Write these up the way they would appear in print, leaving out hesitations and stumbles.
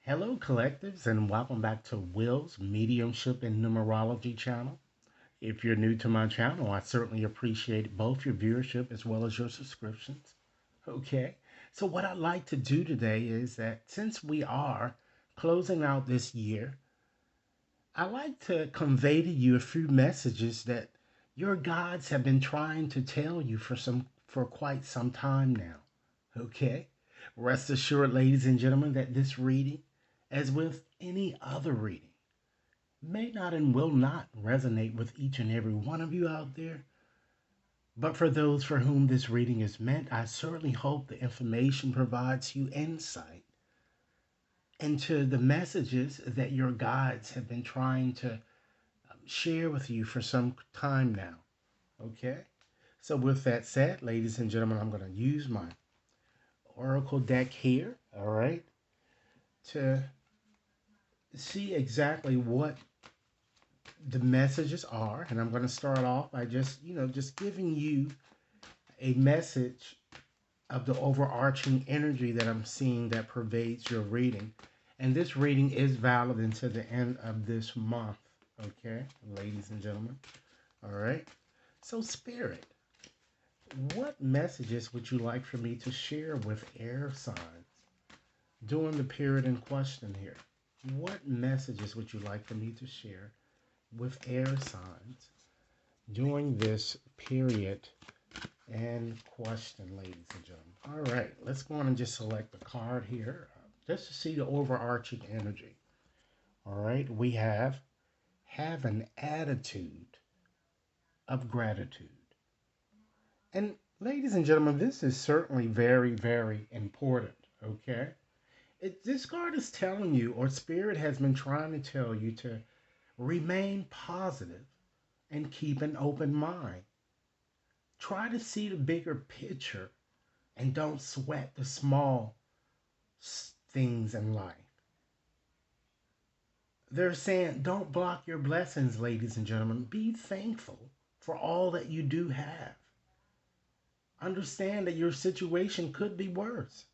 Hello, collectives, and welcome back to Will's Mediumship and Numerology channel. If you're new to my channel, I certainly appreciate both your viewership as well as your subscriptions. Okay, so what I'd like to do today is that since we are closing out this year, I'd like to convey to you a few messages that your guides have been trying to tell you for quite some time now. Okay? Rest assured, ladies and gentlemen, that this reading, as with any other reading, may not and will not resonate with each and every one of you out there. But for those for whom this reading is meant, I certainly hope the information provides you insight into the messages that your guides have been trying to share with you for some time now. Okay? So, with that said, ladies and gentlemen, I'm going to use my oracle deck here, all right, to see exactly what the messages are. And I'm going to start off by just giving you a message of the overarching energy that I'm seeing that pervades your reading. And this reading is valid until the end of this month, okay, ladies and gentlemen. All right. So, Spirit, what messages would you like for me to share with air signs during the period in question here? What messages would you like for me to share with air signs during this period in question, ladies and gentlemen? All right, let's go on and just select the card here just to see the overarching energy. All right, we have an attitude of gratitude. And ladies and gentlemen, this is certainly very, very important, okay? This card is telling you, or Spirit has been trying to tell you, to remain positive and keep an open mind. Try to see the bigger picture and don't sweat the small things in life. They're saying don't block your blessings, ladies and gentlemen. Be thankful for all that you do have. Understand that your situation could be worse.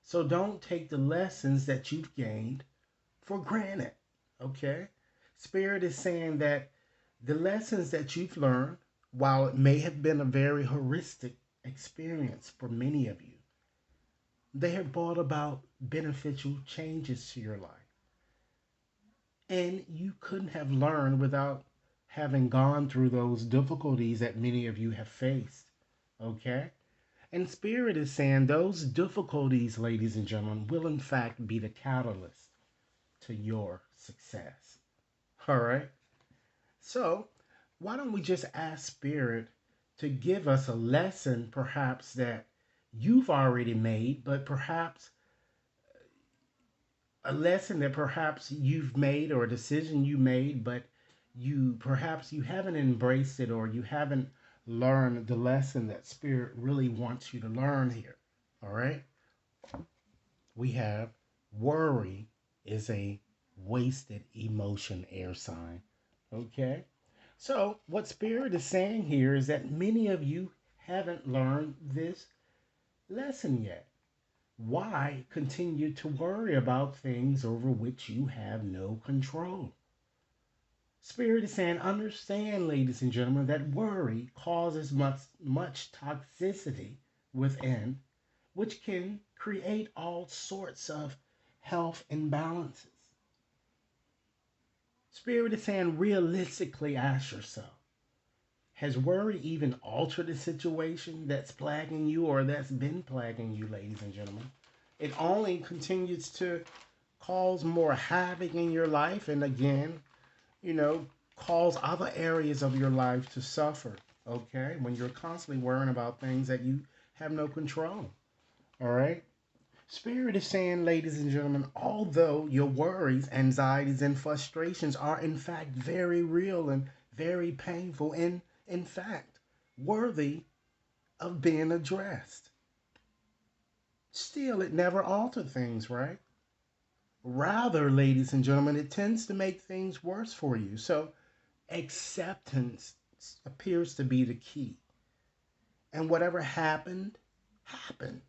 So don't take the lessons that you've gained for granted. Okay? Spirit is saying that the lessons that you've learned, while it may have been a very horrific experience for many of you, they have brought about beneficial changes to your life. And you couldn't have learned without having gone through those difficulties that many of you have faced. Okay? And Spirit is saying those difficulties, ladies and gentlemen, will in fact be the catalyst to your success. All right? So, why don't we just ask Spirit to give us a lesson, perhaps that you've already made, but perhaps a lesson that perhaps you've made or a decision you made, but you haven't embraced it or you haven't learned the lesson that Spirit really wants you to learn here. All right? We have worry is a wasted emotion, air sign. Okay? So, what Spirit is saying here is that many of you haven't learned this lesson yet. Why continue to worry about things over which you have no control? Spirit is saying, understand, ladies and gentlemen, that worry causes much toxicity within, which can create all sorts of health imbalances. Spirit is saying, realistically ask yourself, has worry even altered the situation that's plaguing you or that's been plaguing you, ladies and gentlemen? It only continues to cause more havoc in your life and again, you know, cause other areas of your life to suffer, okay? When you're constantly worrying about things that you have no control, all right? Spirit is saying, ladies and gentlemen, although your worries, anxieties, and frustrations are in fact very real and very painful and in fact worthy of being addressed, still it never altered things, right? Rather, ladies and gentlemen, it tends to make things worse for you. So acceptance appears to be the key. And whatever happened, happened.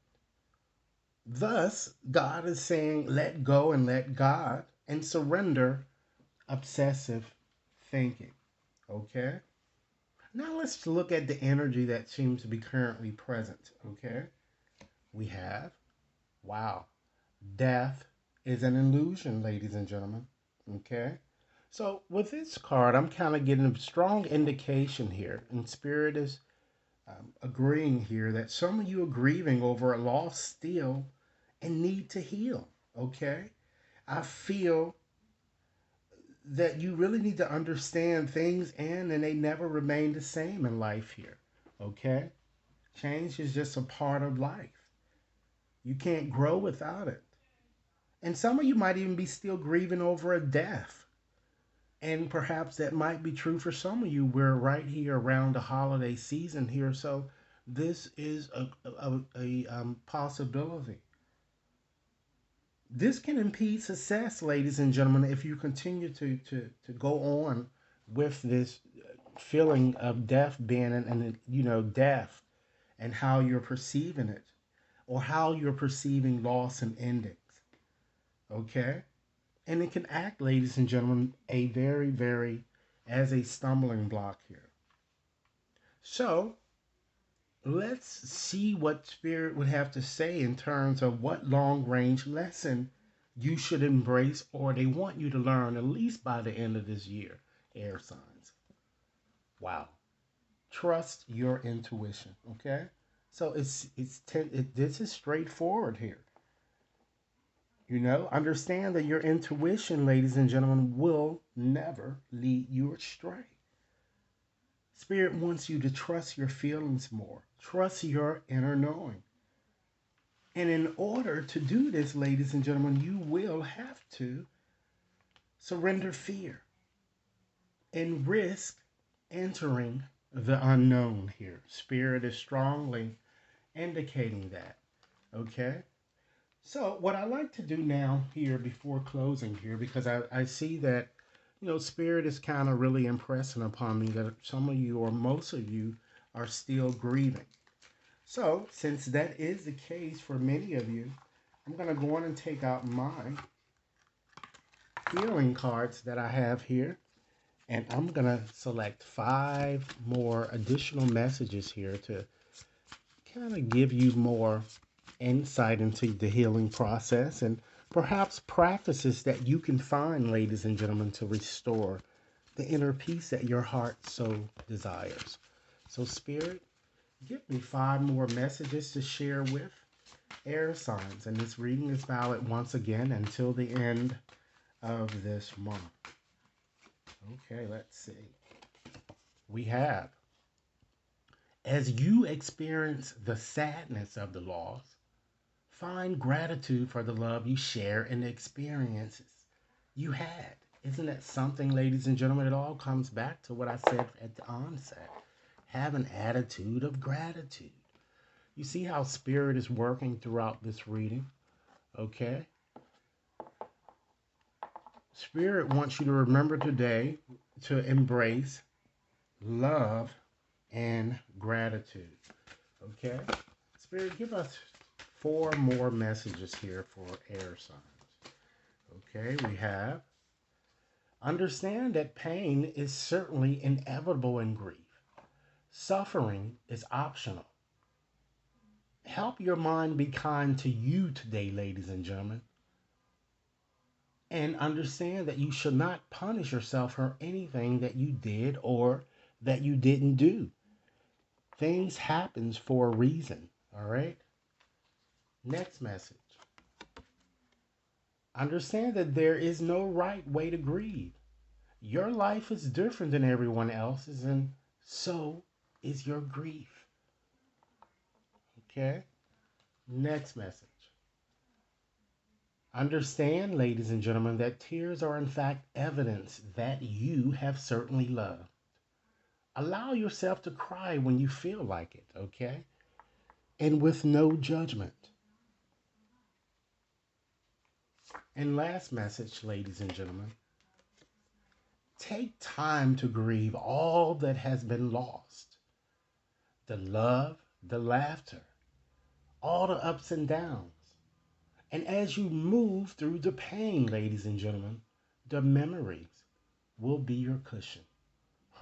Thus, God is saying, let go and let God and surrender obsessive thinking. Okay? Now let's look at the energy that seems to be currently present. Okay? We have, wow, death is an illusion, ladies and gentlemen. Okay? So with this card, I'm kind of getting a strong indication here, and Spirit is agreeing here that some of you are grieving over a loss still and need to heal. Okay? I feel that you really need to understand things and they never remain the same in life here. Okay? Change is just a part of life. You can't grow without it. And some of you might even be still grieving over a death. And perhaps that might be true for some of you. We're right here around the holiday season here. So this is a possibility. This can impede success, ladies and gentlemen, if you continue to go on with this feeling of death being and death and how you're perceiving it or how you're perceiving loss and endings. Okay? And it can act, ladies and gentlemen, a very as a stumbling block here. So let's see what Spirit would have to say in terms of what long range lesson you should embrace or they want you to learn at least by the end of this year, air signs. Wow. Trust your intuition, okay? So this is straightforward here. Understand that your intuition, ladies and gentlemen, will never lead you astray. Spirit wants you to trust your feelings more. Trust your inner knowing. And in order to do this, ladies and gentlemen, you will have to surrender fear and risk entering the unknown here. Spirit is strongly indicating that. Okay? So, what I like to do now here before closing here, because I see that, Spirit is kind of really impressing upon me that some of you or most of you are still grieving. So, since that is the case for many of you, I'm going to go on and take out my healing cards that I have here. And I'm going to select 5 more additional messages here to kind of give you more insight into the healing process and perhaps practices that you can find, ladies and gentlemen, to restore the inner peace that your heart so desires. So, Spirit, give me 5 more messages to share with air signs. And this reading is valid once again until the end of this month. Okay, let's see. We have, as you experience the sadness of the loss, find gratitude for the love you share and the experiences you had. Isn't that something, ladies and gentlemen? It all comes back to what I said at the onset. Have an attitude of gratitude. You see how Spirit is working throughout this reading? Okay? Spirit wants you to remember today to embrace love and gratitude. Okay? Spirit, give us 4 more messages here for air signs. Okay, we have, understand that pain is certainly inevitable in grief. Suffering is optional. Help your mind be kind to you today, ladies and gentlemen. And understand that you should not punish yourself for anything that you did or that you didn't do. Things happens for a reason, all right? Next message. Understand that there is no right way to grieve. Your life is different than everyone else's, and so is your grief. Okay? Next message. Understand, ladies and gentlemen, that tears are in fact evidence that you have certainly loved. Allow yourself to cry when you feel like it, okay? And with no judgment. And last message, ladies and gentlemen, take time to grieve all that has been lost. The love, the laughter, all the ups and downs. And as you move through the pain, ladies and gentlemen, the memories will be your cushion.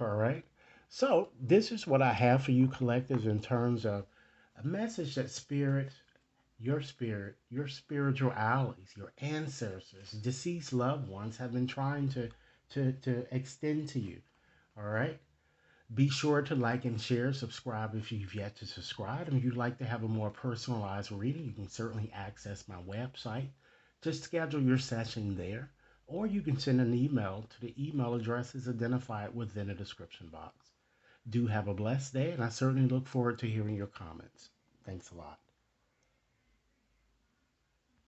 All right. So, this is what I have for you, collectors, in terms of a message that spirit, your spiritual allies, your ancestors, deceased loved ones have been trying to extend to you. All right. Be sure to like and share, subscribe if you've yet to subscribe. And if you'd like to have a more personalized reading, you can certainly access my website. Just schedule your session there, or you can send an email to the email addresses identified within the description box. Do have a blessed day, and I certainly look forward to hearing your comments. Thanks a lot.